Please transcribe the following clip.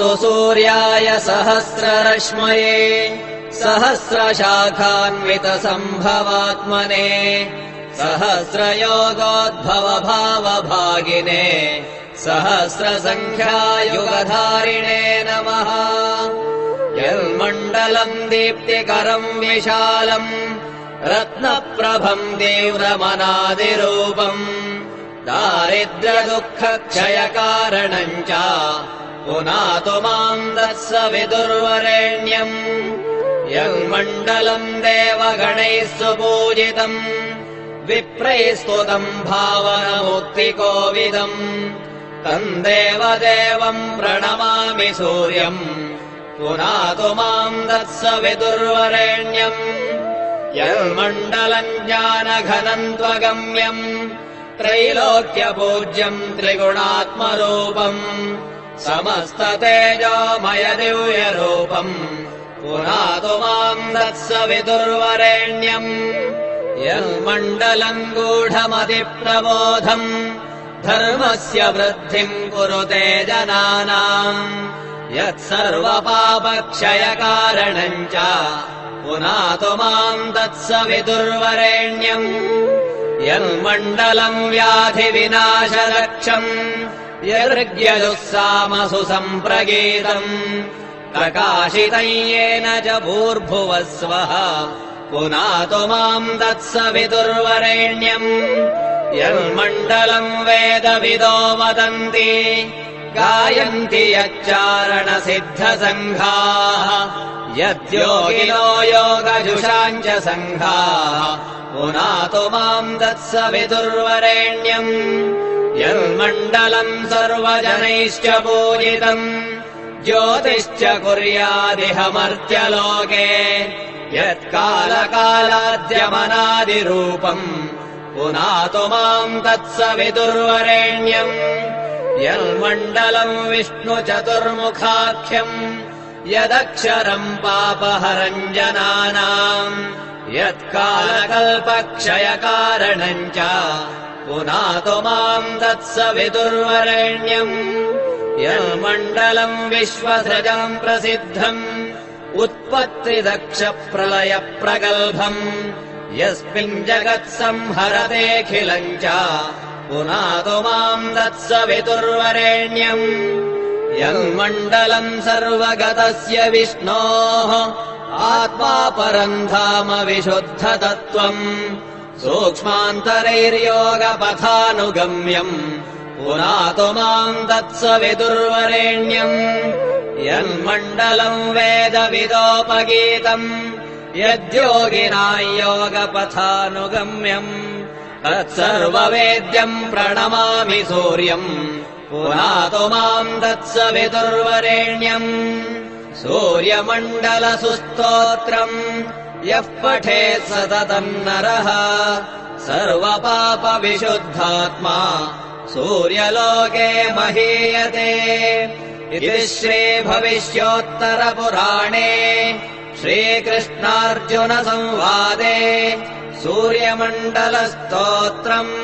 नमोऽस्तु सूर्याय सहस्ररश्मये सहस्रशाखान्वितसम्भवात्मने सहस्रयोगोद्भवभावभागिने सहस्रसङ्ख्यायुगधारिणे नमः। यन्मण्डलम् दीप्तिकरम् विशालम् रत्नप्रभम् तीव्रमनादिरूपम् दारिद्र्यदुःखक्षयकारणम् च पुनातु माम् तत्सवितुर्वरेण्यम्। यन्मण्डलम् देवगणैः सुपूजितम् विप्रैः स्तुतम् भावनमुक्तिकोविदम् तम् देवदेवम् प्रणमामि सूर्यम् पुनातु माम् तत्सवितुर्वरेण्यम्। यन्मण्डलम् ज्ञानघनम् त्वगम्यम् त्रैलोक्यपूज्यम् त्रिगुणात्मरूपम् समस्ततेजोमय दिव्यरूपम् पुनातु माम् तत्सवितुर्वरेण्यम्। यन्मण्डलम् गूढमतिप्रबोधम् धर्मस्य वृद्धिम् कुरुते जनानाम् यत्सर्वपापक्षयकारणम् च पुनातु माम् तत्सवितुर्वरेण्यम्। यन्मण्डलम् व्याधिविनाशरक्षम् यदृग्यजुःसामसु सम्प्रगीतम् प्रकाशितम् येन च भूर्भुवः स्वः पुनातु माम् तत्सवितुर्वरेण्यम्। यन्मण्डलम् वेदविदो वदन्ति गायन्ति यच्चारणसिद्धसङ्घाः यद्योगिनो योगजुषाम् च सङ्घाः पुनातु माम् तत्सवितुर्वरेण्यम्। यन्मण्डलम् सर्वजनैश्च पूजितम् ज्योतिश्च कुर्यादिह मर्त्यलोके यत्कालकालाद्यमनादिरूपम् पुनातु माम् तत्सवितुर्वरेण्यम्। यन्मण्डलम् विष्णुचतुर्मुखाख्यम् यदक्षरम् पापहरम् जनानाम् यत्कालकल्पक्षयकारणम् च पुनातु माम् तत्सवितुर्वरेण्यम्। यन्मण्डलम् विश्वसृजम् प्रसिद्धम् उत्पत्तिदक्षप्रलयप्रगल्भम् यस्मिन् जगत्संहरतेऽखिलम् च पुनातु माम् तत्सवितुर्वरेण्यम्। यन्मण्डलम् सर्वगतस्य विष्णोः आत्मा परम् धाम विशुद्धतत्त्वम् सूक्ष्मान्तरैर्योगपथानुगम्यम् पुनातु माम् तत्सवितुर्वरेण्यम्। यन्मण्डलम् वेदविदोपगीतम् यद्योगिना योगपथानुगम्यम् तत्सर्ववेद्यम् प्रणमामि सूर्यम् पुनातु माम् तत्सवितुर्वरेण्यम्। सूर्यमण्डलसुस्तोत्रम् यः पठेत् सततम् नरः सर्वपापविशुद्धात्मा सूर्यलोके महीयते। इति श्रीभविष्योत्तरपुराणे श्रीकृष्णार्जुनसंवादे सूर्यमण्डलस्तोत्रम्।